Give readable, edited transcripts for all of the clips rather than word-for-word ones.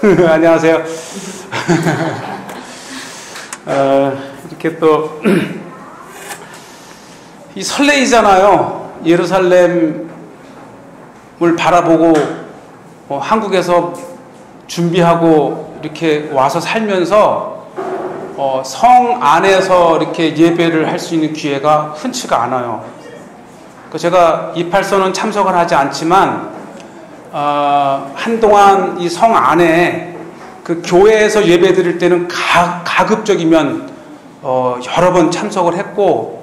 안녕하세요. 이렇게 또 이 설레이잖아요. 예루살렘을 바라보고 한국에서 준비하고 이렇게 와서 살면서 성 안에서 이렇게 예배를 할 수 있는 기회가 흔치가 않아요. 제가 284는 참석을 하지 않지만 한동안 이 성 안에 그 교회에서 예배 드릴 때는 가급적이면 여러 번 참석을 했고,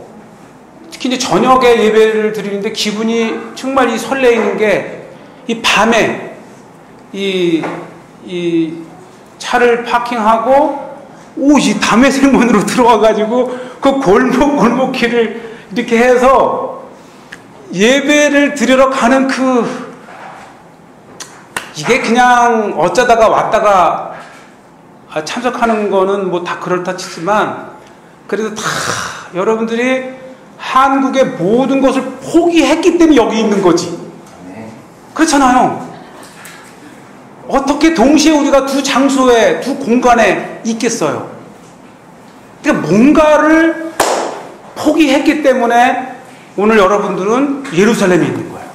특히 이제 저녁에 예배를 드리는데 기분이 정말 이 설레이는 게, 이 밤에 이 차를 파킹하고 이 담에색 문으로 들어와가지고 그 골목길을 이렇게 해서 예배를 드리러 가는 이게 그냥 어쩌다가 왔다가 참석하는 거는 뭐 다 그렇다 치지만, 그래도 다 여러분들이 한국의 모든 것을 포기했기 때문에 여기 있는 거지. 그렇잖아요. 어떻게 동시에 우리가 두 장소에, 두 공간에 있겠어요? 그러니까 뭔가를 포기했기 때문에 오늘 여러분들은 예루살렘에 있는 거예요.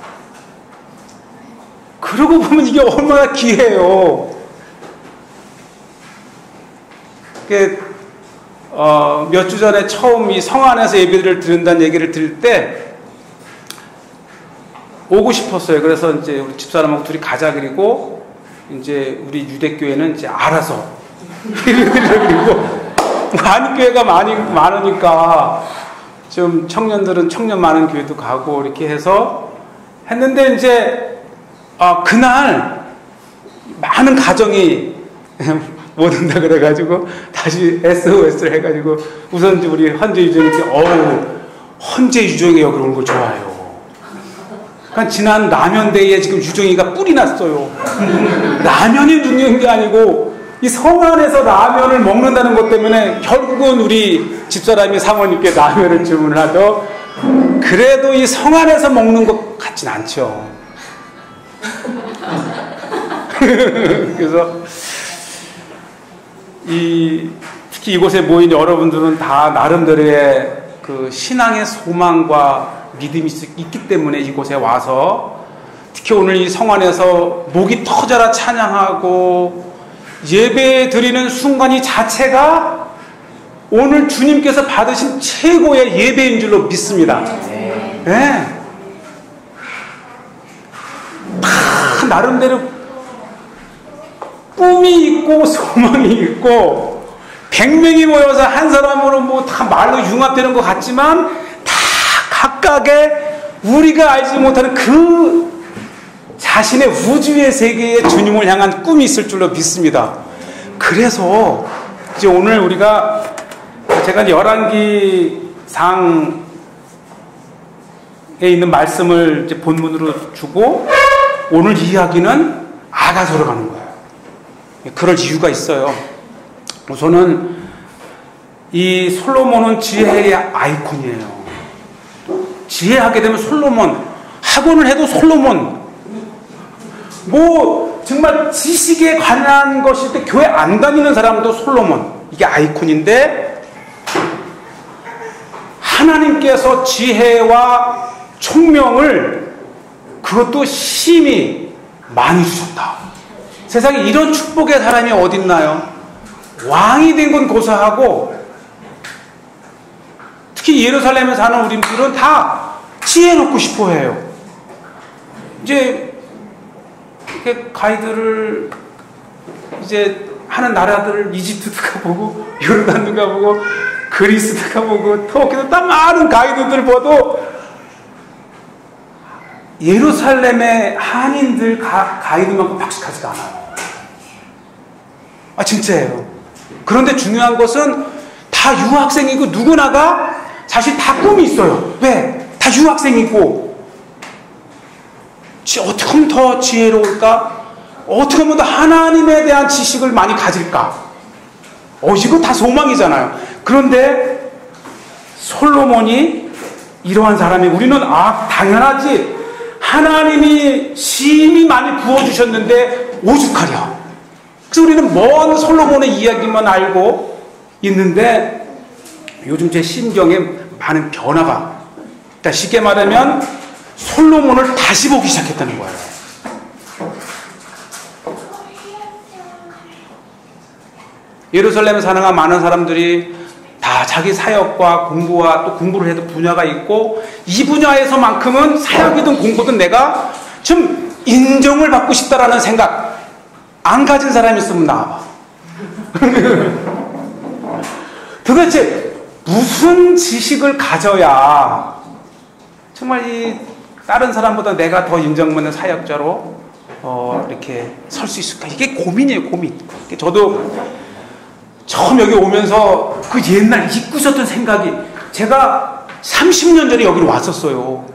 그러고 보면 이게 얼마나 귀해요. 몇 주 전에 처음 이 성 안에서 예배를 드린다는 얘기를 들을 때 오고 싶었어요. 그래서 이제 우리 집사람하고 둘이 가자. 그리고 이제 우리 유대교회는 이제 알아서 그리고 한교회가 많으니까 좀 청년 많은 교회도 가고 이렇게 해서 했는데, 이제 그날 많은 가정이 못 온다 그래가지고 다시 SOS를 해가지고, 우선 우리 헌재 유정이한테 헌재 유정이 여기 오는 걸 좋아해요. 그러니까 지난 라면데이에 지금 유정이가 뿔이 났어요. 라면이 중요한 게 아니고 이 성 안에서 라면을 먹는다는 것 때문에 결국은 우리 집사람이 사모님께 라면을 주문을 하죠. 그래도 이 성 안에서 먹는 것 같진 않죠. 그래서 특히 이곳에 모인 여러분들은 다 나름대로의 그 신앙의 소망과 믿음이 있기 때문에 이곳에 와서, 특히 오늘 이 성 안에서 목이 터져라 찬양하고 예배 드리는 순간이 자체가 오늘 주님께서 받으신 최고의 예배인 줄로 믿습니다. 네. 다 나름대로 꿈이 있고 소망이 있고, 100명이 모여서 한 사람으로 뭐 다 말로 융합되는 것 같지만 다 각각의 우리가 알지 못하는 그 자신의 우주의 세계에 주님을 향한 꿈이 있을 줄로 믿습니다. 그래서 이제 오늘 제가 열왕기상에 있는 말씀을 이제 본문으로 주고, 오늘 이야기는 아가서로 가는 거예요. 그럴 이유가 있어요. 우선은 이 솔로몬은 지혜의 아이콘이에요. 지혜하게 되면 솔로몬, 학원을 해도 솔로몬, 뭐 정말 지식에 관한 것일 때 교회 안 다니는 사람도 솔로몬, 이게 아이콘인데, 하나님께서 지혜와 총명을 그것도 심히 많이 주셨다. 세상에 이런 축복의 사람이 어딨나요? 왕이 된 건 고사하고, 특히 예루살렘에 사는 우리들은 다 지혜롭고 싶어 해요. 이제 이렇게 가이드를 이제 하는 나라들, 이집트도 가보고 요르단도 가보고 그리스도 가보고 터키도 딱 많은 가이드들 봐도 예루살렘의 한인들 가이드만큼 박식하지가 않아요. 진짜예요. 그런데 중요한 것은 다 유학생이고, 누구나가 사실 다 꿈이 있어요. 왜? 다 유학생이고, 어떻게 하면 더 지혜로울까? 어떻게 하면 더 하나님에 대한 지식을 많이 가질까? 이거 다 소망이잖아요. 그런데 솔로몬이 이러한 사람이, 우리는 당연하지, 하나님이 심히 많이 부어주셨는데 오죽하랴. 그래서 우리는 먼 솔로몬의 이야기만 알고 있는데 요즘 제 심경에 많은 변화가, 그러니까 쉽게 말하면 솔로몬을 다시 보기 시작했다는 거예요. 예루살렘에 사는 많은 사람들이 다 자기 사역과 공부와 또 공부를 해도 분야가 있고, 이 분야에서만큼은 사역이든 공부든 내가 좀 인정을 받고 싶다라는 생각 안 가진 사람이 있으면 나와봐. 도대체 무슨 지식을 가져야 정말 이 다른 사람보다 내가 더 인정받는 사역자로 이렇게 설 수 있을까? 이게 고민이에요, 고민. 저도 처음 여기 오면서 그 옛날 잊고 있었던 생각이, 제가 30년 전에 여기로 왔었어요. 요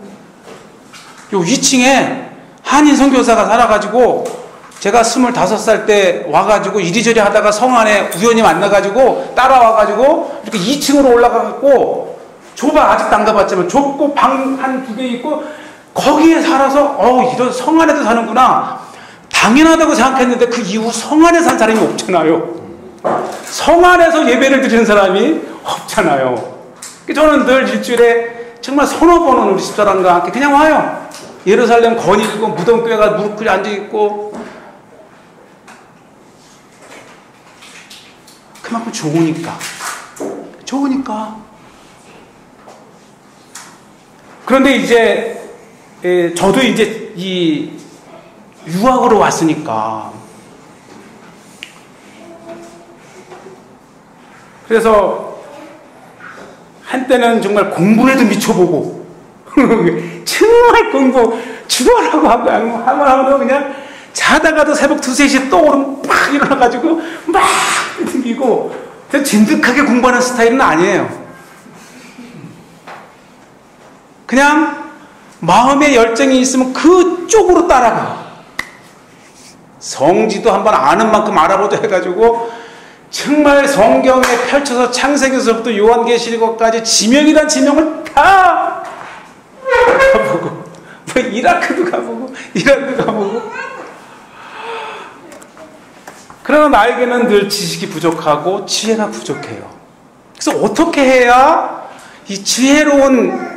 2층에 한인 선교사가 살아가지고 제가 25살 때 와가지고 이리저리 하다가 성 안에 우연히 만나가지고 따라와가지고 이렇게 2층으로 올라가고, 좁아, 아직도 안 가봤지만 좁고 방 한 2개 있고, 거기에 살아서 이런 성 안에도 사는구나 당연하다고 생각했는데, 그 이후 성 안에 산 사람이 없잖아요. 성 안에서 예배를 드리는 사람이 없잖아요. 저는 늘 일주일에 정말 서너 번은 우리 집사람과 함께 그냥 와요. 예루살렘 거닐고 무덤교회가 무릎 꿇려 앉아있고, 그만큼 좋으니까. 그런데 이제 저도 이제 이 유학으로 왔으니까, 그래서 한때는 정말 공부에도 미쳐보고 정말 공부 죽어라고 하고 그냥 자다가도 새벽 2, 3시에 떠오르면 막 일어나가지고 막 튕기고, 진득하게 공부하는 스타일은 아니에요. 그냥 마음에 열정이 있으면 그쪽으로 따라가. 성지도 한번 아는 만큼 알아보자 해가지고 정말 성경에 펼쳐서 창세기서부터 요한계시록까지 지명이란 지명을 다 가보고, 뭐 이라크도 가보고 이란도 가보고. 그러나 나에게는 늘 지식이 부족하고 지혜가 부족해요. 그래서 어떻게 해야 이 지혜로운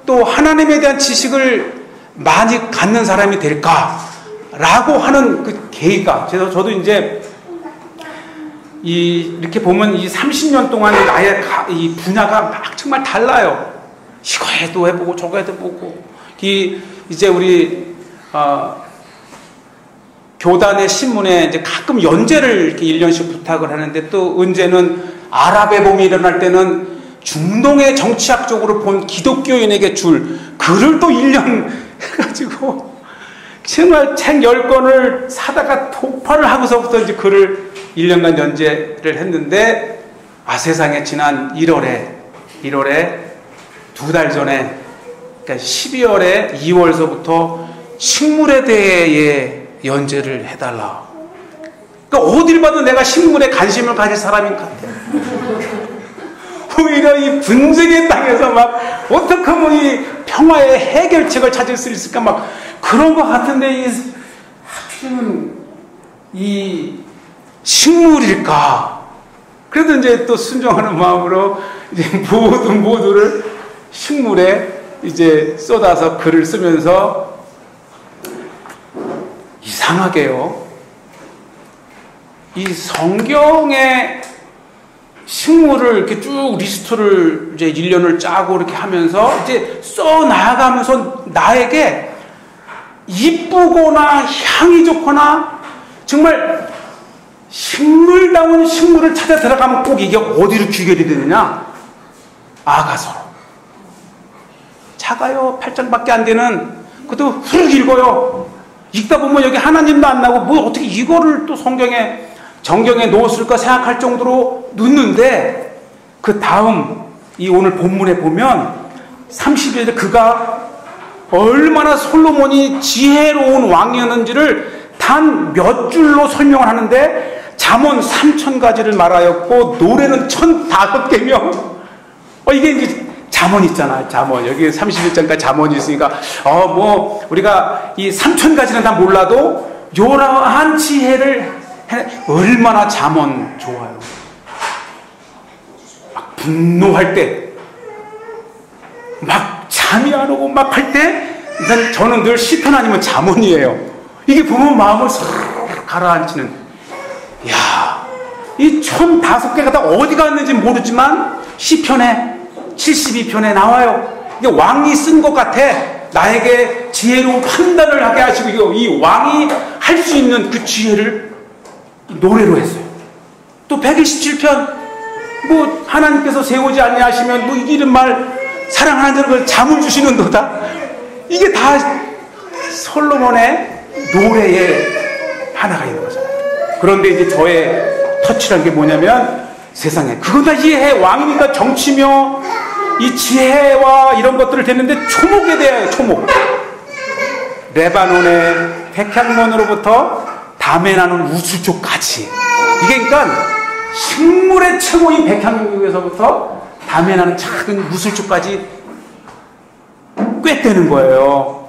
또 하나님에 대한 지식을 많이 갖는 사람이 될까라고 하는 그 계기가, 저도 이제 이렇게 보면 이 30년 동안 나의 이 분야가 막 정말 달라요. 이거 해도 해보고 저거 해도 보고. 이제 우리 교단의 신문에 이제 가끔 연재를 이렇게 1년씩 부탁을 하는데, 또 언제는 아랍의 봄이 일어날 때는 중동의 정치학적으로 본 기독교인에게 줄 글을 또 1년 해가지고 정말 책 10권을 사다가 독파를 하고서부터 이제 글을 1년간 연재를 했는데, 세상에 지난 1월에 2달 전에, 그러니까 12월에 2월서부터 식물에 대해 연재를 해달라. 그러니까 어딜 봐도 내가 식물에 관심을 가질 사람인 것 같아요. 오히려 이 분쟁의 땅에서 막 어떻게 하면 이 평화의 해결책을 찾을 수 있을까, 막 그런 것 같은데, 하필이면 이 식물일까? 그래도 이제 또 순종하는 마음으로 이제 모두를 식물에 이제 쏟아서 글을 쓰면서, 이상하게요, 이 성경의 식물을 이렇게 쭉 리스트를 이제 1년을 짜고 이렇게 하면서 이제 써 나아가면서 나에게 이쁘거나 향이 좋거나 정말 식물다운 식물을 찾아 들어가면 꼭 이게 어디로 귀결이 되느냐? 아가서로. 작아요. 8장밖에 안 되는, 그것도 훅 읽어요. 읽다 보면 여기 하나님도 안 나오고, 뭐 어떻게 이거를 또 정경에 넣었을까 생각할 정도로 넣는데, 그 다음 이 오늘 본문에 보면 30절에 그가 얼마나 솔로몬이 지혜로운 왕이었는지를 단 몇 줄로 설명을 하는데, 잠언 3000가지를 말하였고 노래는 1005개며, 이게 이제 잠언 있잖아요. 잠언. 여기 31장까지 잠언이 있으니까, 뭐 우리가 이 3000가지는 다 몰라도 요러한 지혜를 얼마나 잠언 좋아요. 막 분노할 때, 막 잠이 안 오고 막 할 때, 저는 늘 시편 아니면 잠언이에요. 이게 보면 마음을 싹 가라앉히는. 이야, 이 1005개가 다 어디 갔는지 모르지만 시편에 72편에 나와요. 이게 왕이 쓴 것 같아. 나에게 지혜로운 판단을 하게 하시고, 이 왕이 할 수 있는 그 지혜를 노래로 했어요. 또 127편, 뭐 하나님께서 세우지 아니하시면 뭐 이런 말, 사랑하는 자를 잠을 주시는도다. 이게 다 솔로몬의 노래의 하나가 있는 거잖아요. 그런데 이제 저의 터치란 게 뭐냐면, 세상에 그건 다 이해해. 왕이니까 정치며 이 지혜와 이런 것들을 듣는데 초목에 대하여 초목. 레바논의 백향몬으로부터 담에 나는 우수초까지. 이게 그러니까 식물의 최고인 백향목에서부터 담에 나는 작은 우술초까지 꿰뜨는 거예요.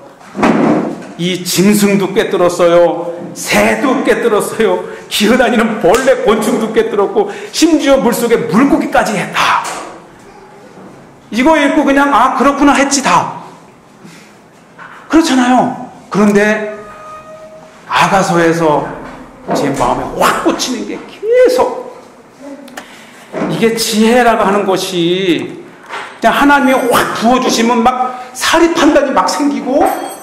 이 짐승도 꿰뚫었어요. 새도 꿰뚫었어요. 기어다니는 벌레 곤충도 꿰뚫었고, 심지어 물속에 물고기까지 했다. 이거 읽고 그냥 아 그렇구나 했지 다. 그렇잖아요. 그런데 아가서에서 제 마음에 확 꽂히는 게 계속, 이게 지혜라고 하는 것이 그냥 하나님이 확 부어주시면 막 사리 판단이 막 생기고,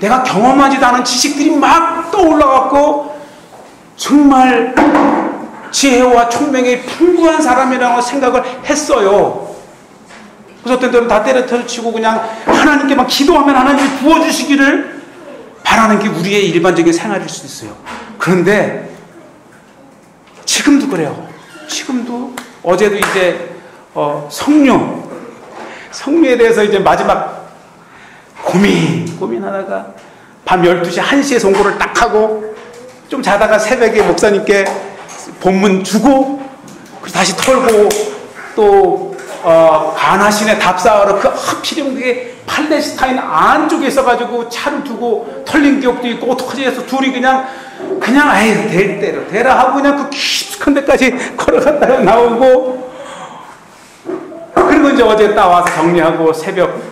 내가 경험하지도 않은 지식들이 막 떠올라갖고 정말 지혜와 총명이 풍부한 사람이라고 생각을 했어요. 그래서 어떤 때는 다 때려치고 그냥 하나님께만 기도하면 하나님이 부어주시기를 바라는 게 우리의 일반적인 생활일 수도 있어요. 그런데 지금도 그래요. 지금도 어제도 이제 성류에 대해서 이제 마지막 고민하다가 밤 12시 1시에 송고를 딱 하고 좀 자다가 새벽에 목사님께 본문 주고 다시 털고 또 가나신에 답사하러 그 하필이면 그게 팔레스타인 안쪽에 있어가지고 차를 두고 털린 기억도 있고 어떡하지 해서 둘이 그냥 에이 될 대로 되라 하고 그냥 그 깊숙한 데까지 걸어갔다가 나오고, 그리고 이제 어제 따와서 정리하고 새벽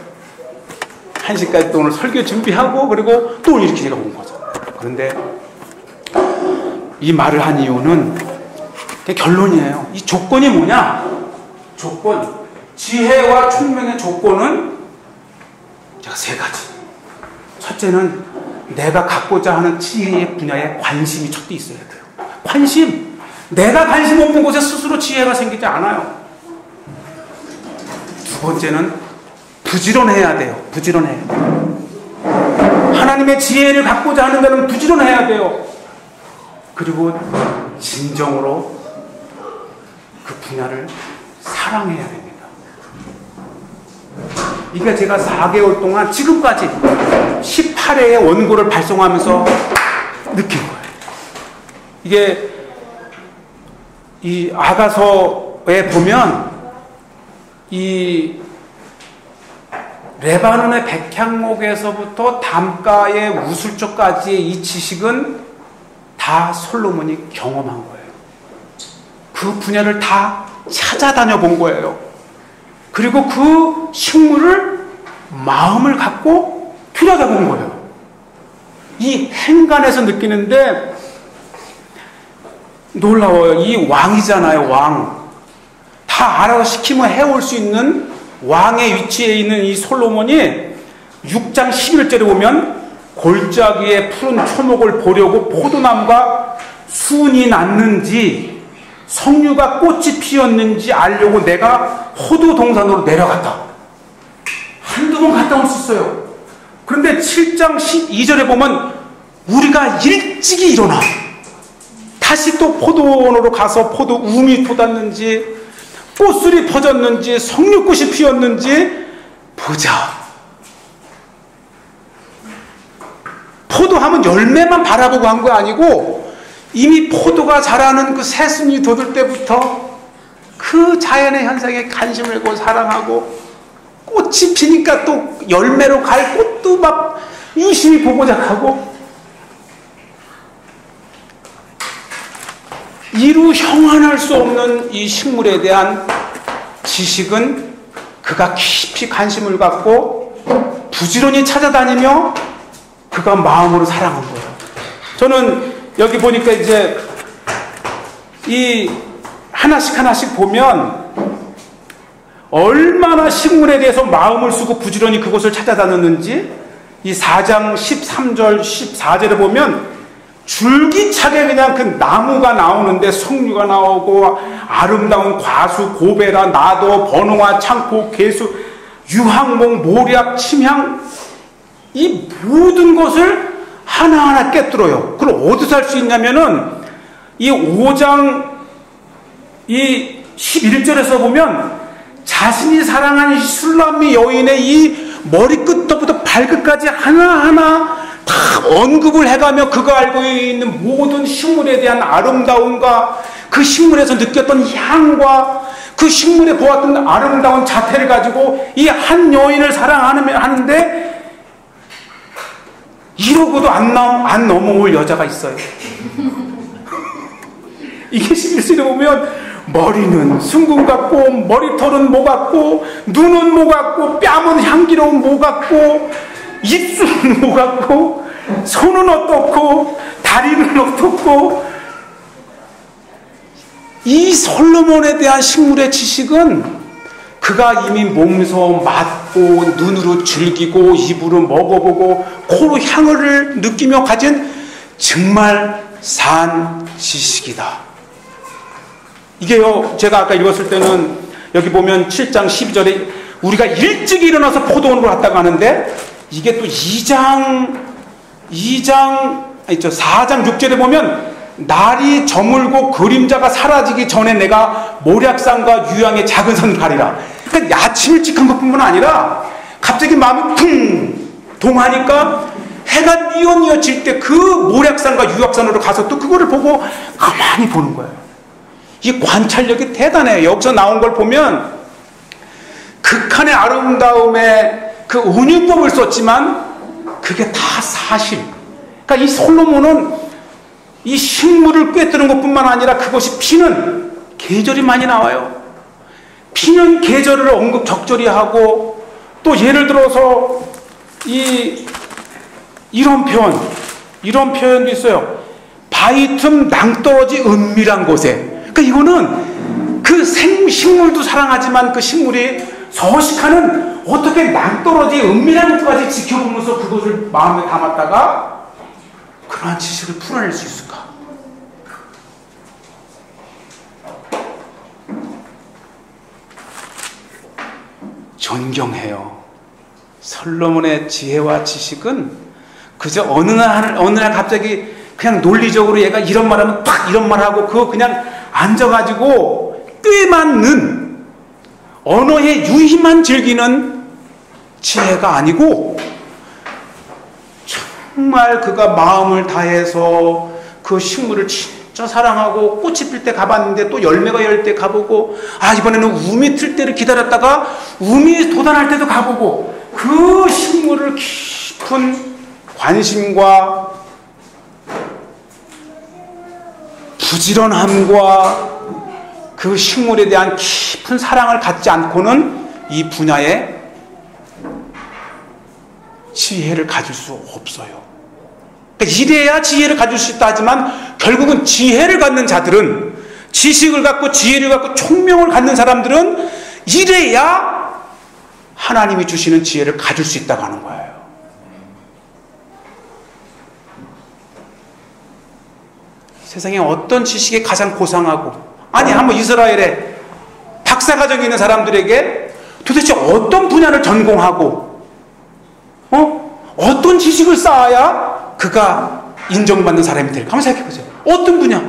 1시까지 또 오늘 설교 준비하고 그리고 또 이렇게 제가 온 거죠. 그런데 이 말을 한 이유는 결론이에요. 이 조건이 뭐냐? 조건, 지혜와 총명의 조건은 제가 3가지. 첫째는 내가 갖고자 하는 지혜의 분야에 관심이 첫째 있어야 돼요. 관심. 내가 관심 없는 곳에 스스로 지혜가 생기지 않아요. 두 번째는 부지런해야 돼요. 부지런해야 돼요. 하나님의 지혜를 갖고자 하는 데는 부지런해야 돼요. 그리고 진정으로 그 분야를 사랑해야 됩니다. 이게 제가 4개월 동안 지금까지 18회의 원고를 발송하면서 느낀 거예요. 이게 이 아가서에 보면 이 레바논의 백향목에서부터 담가의 우술초까지의 이 지식은 다 솔로몬이 경험한 거예요. 그 분야를 다 찾아다녀 본 거예요. 그리고 그 식물을 마음을 갖고 들여다본 거예요. 이 행간에서 느끼는데 놀라워요. 이 왕이잖아요. 왕. 다 알아서 시키면 해올 수 있는 왕의 위치에 있는 이 솔로몬이 6장 11절에 보면 골짜기에 푸른 초목을 보려고 포도나무가 순이 났는지 석류가 꽃이 피었는지 알려고 내가 호두 동산으로 내려갔다. 한두 번 갔다 올 수 있어요. 그런데 7장 12절에 보면 우리가 일찍이 일어나 다시 또 포도원으로 가서 포도 움이 돋았는지 꽃술이 퍼졌는지 석류꽃이 피었는지 보자. 포도하면 열매만 바라보고 한 거 아니고 이미 포도가 자라는 그 새순이 돋을 때부터 그 자연의 현상에 관심을 갖고 사랑하고, 꽃이 피니까 또 열매로 갈 꽃도 막 유심히 보고자 하고, 이루 형언할 수 없는 이 식물에 대한 지식은 그가 깊이 관심을 갖고 부지런히 찾아다니며 그가 마음으로 사랑한 거예요. 저는 여기 보니까 이제 이 하나씩 보면 얼마나 식물에 대해서 마음을 쓰고 부지런히 그것을 찾아다녔는지 이 4장 13절 14절에 보면 줄기차게 그냥 그 나무가 나오는데 석류가 나오고 아름다운 과수, 고베라, 나도, 번호와, 창포, 개수, 유황목, 모략, 침향 이 모든 것을 하나하나 꿰뚫어요. 그걸 어디서 할 수 있냐면은 이 5장 이 11절에서 보면 자신이 사랑하는 술람미 여인의 이 머리끝부터 발끝까지 하나하나 다 언급을 해가며 그가 알고 있는 모든 식물에 대한 아름다움과 그 식물에서 느꼈던 향과 그 식물에 보았던 아름다운 자태를 가지고 이 한 여인을 사랑하는데 이러고도 안 넘어올 여자가 있어요. 이게 11절에 보면 머리는 순금 같고 머리털은 모 같고 눈은 모 같고 뺨은 향기로운 모 같고 입술은 모 같고 손은 어떻고 다리는 어떻고 이 솔로몬에 대한 식물의 지식은 그가 이미 몸소 맡고 눈으로 즐기고 입으로 먹어보고 코로 향을 느끼며 가진 정말 산 지식이다. 이게요, 제가 아까 읽었을 때는 여기 보면 7장 12절에 우리가 일찍 일어나서 포도원으로 갔다가 하는데 이게 또 4장 6절에 보면 날이 저물고 그림자가 사라지기 전에 내가 모략산과 유황의 작은 산을 가리라. 그러니까 아침 일찍 한 것뿐만 아니라 갑자기 마음이 쿵 동하니까 해가 뉘어뉘어 질 때 그 모략산과 유황산으로 가서 또 그거를 보고 가만히 보는 거예요. 이 관찰력이 대단해요. 여기서 나온 걸 보면 극한의 아름다움에 그 은유법을 썼지만 그게 다 사실. 그러니까 이 솔로몬은 이 식물을 꿰뚫는 것뿐만 아니라 그것이 피는 계절이 많이 나와요. 피는 계절을 언급 적절히 하고 또 예를 들어서 이런 표현도 있어요. 바위 틈 낭떠러지 은밀한 곳에. 그러니까 이거는 그 식물도 사랑하지만 그 식물이 서식하는 어떻게 낭떠러지 은밀한 곳까지 지켜보면서 그것을 마음에 담았다가 그러한 지식을 풀어낼 수 있을까? 존경해요. 솔로몬의 지혜와 지식은 그저 어느 날 갑자기 그냥 논리적으로 얘가 이런 말하면 딱 이런 말하고 그거 그냥 앉아가지고 꽤 맞는 언어의 유희만 즐기는 지혜가 아니고 정말 그가 마음을 다해서 그 식물을 진짜 사랑하고 꽃이 필 때 가봤는데 또 열매가 열 때 가보고 이번에는 우미 틀 때를 기다렸다가 우미 돋아날 때도 가보고 그 식물을 깊은 관심과 부지런함과 그 식물에 대한 깊은 사랑을 갖지 않고는 이 분야에 지혜를 가질 수 없어요. 그러니까 이래야 지혜를 가질 수 있다 하지만 결국은 지혜를 갖는 자들은 지식을 갖고 지혜를 갖고 총명을 갖는 사람들은 이래야 하나님이 주시는 지혜를 가질 수 있다고 하는 거예요. 세상에 어떤 지식이 가장 고상하고 한번 이스라엘에 박사과정이 있는 사람들에게 도대체 어떤 분야를 전공하고 어떤 지식을 쌓아야 그가 인정받는 사람이 될까? 한번 생각해보세요. 어떤 분야?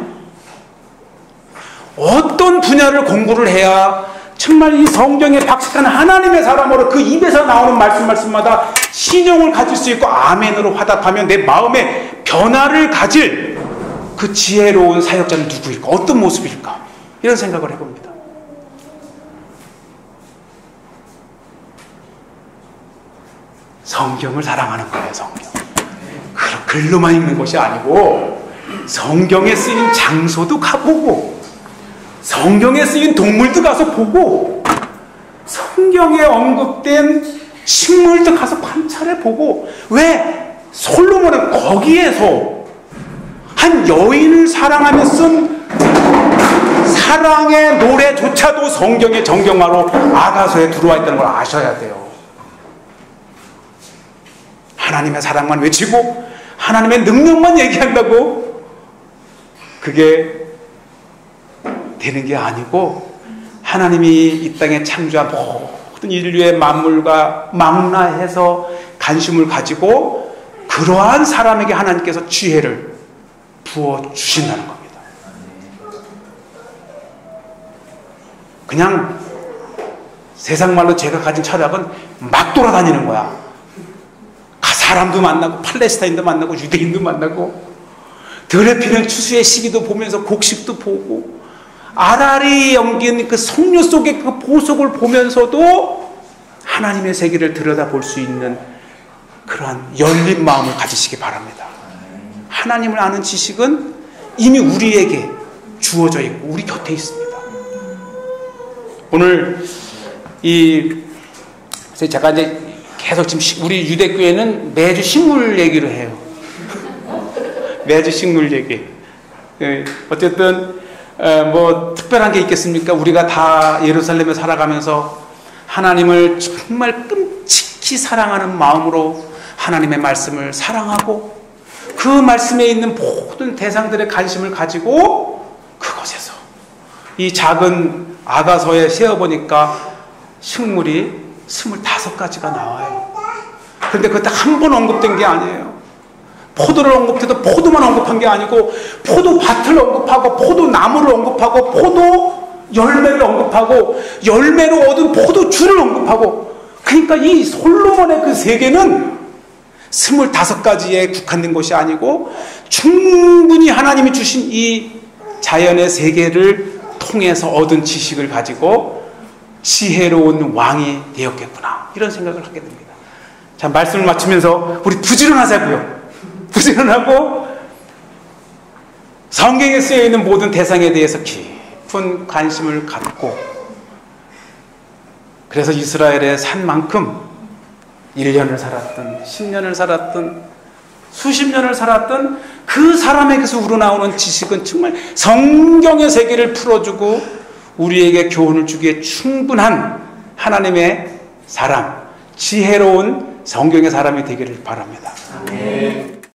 어떤 분야를 공부를 해야 정말 이 성경에 박식한 하나님의 사람으로 그 입에서 나오는 말씀마다 신용을 가질 수 있고 아멘으로 화답하며 내 마음에 변화를 가질 그 지혜로운 사역자는 누구일까? 어떤 모습일까? 이런 생각을 해봅니다. 성경을 사랑하는 거예요. 성경. 글로만 읽는 것이 아니고 성경에 쓰인 장소도 가보고 성경에 쓰인 동물도 가서 보고 성경에 언급된 식물도 가서 관찰해보고 왜 솔로몬은 거기에서 한 여인을 사랑하며 쓴 사랑의 노래조차도 성경의 정경화로 아가서에 들어와 있다는 걸 아셔야 돼요. 하나님의 사랑만 외치고 하나님의 능력만 얘기한다고 그게 되는 게 아니고 하나님이 이 땅에 창조한 모든 인류의 만물과 망라해서 관심을 가지고 그러한 사람에게 하나님께서 지혜를 부어주신다는 겁니다. 그냥 세상 말로 제가 가진 철학은 막 돌아다니는 거야. 사람도 만나고 팔레스타인도 만나고 유대인도 만나고 들에 피는 추수의 시기도 보면서 곡식도 보고 아라리 연기는 그 석류 속의 그 보석을 보면서도 하나님의 세계를 들여다볼 수 있는 그러한 열린 마음을 가지시기 바랍니다. 하나님을 아는 지식은 이미 우리에게 주어져 있고 우리 곁에 있습니다. 오늘 제가 이제 계속 지금 우리 유대교회는 매주 식물 얘기를 해요. 매주 식물 얘기. 어쨌든 뭐 특별한 게 있겠습니까? 우리가 다 예루살렘에 살아가면서 하나님을 정말 끔찍히 사랑하는 마음으로 하나님의 말씀을 사랑하고 그 말씀에 있는 모든 대상들의 관심을 가지고 그것에서 이 작은 아가서에 세어보니까 식물이 25가지가 나와요. 그런데 그때 한 번 언급된 게 아니에요. 포도를 언급해도 포도만 언급한 게 아니고 포도밭을 언급하고 포도나무를 언급하고 포도 열매를 언급하고 열매로 얻은 포도주를 언급하고 그러니까 이 솔로몬의 그 세계는 25가지에 국한된 것이 아니고 충분히 하나님이 주신 이 자연의 세계를 통해서 얻은 지식을 가지고 지혜로운 왕이 되었겠구나 이런 생각을 하게 됩니다. 자, 말씀을 마치면서 우리 부지런하자고요. 부지런하고 성경에 쓰여있는 모든 대상에 대해서 깊은 관심을 갖고 그래서 이스라엘에 산 만큼 1년을 살았든 10년을 살았든 수십 년을 살았든 그 사람에게서 우러나오는 지식은 정말 성경의 세계를 풀어주고 우리에게 교훈을 주기에 충분한 하나님의 사람, 지혜로운 성경의 사람이 되기를 바랍니다. 아멘.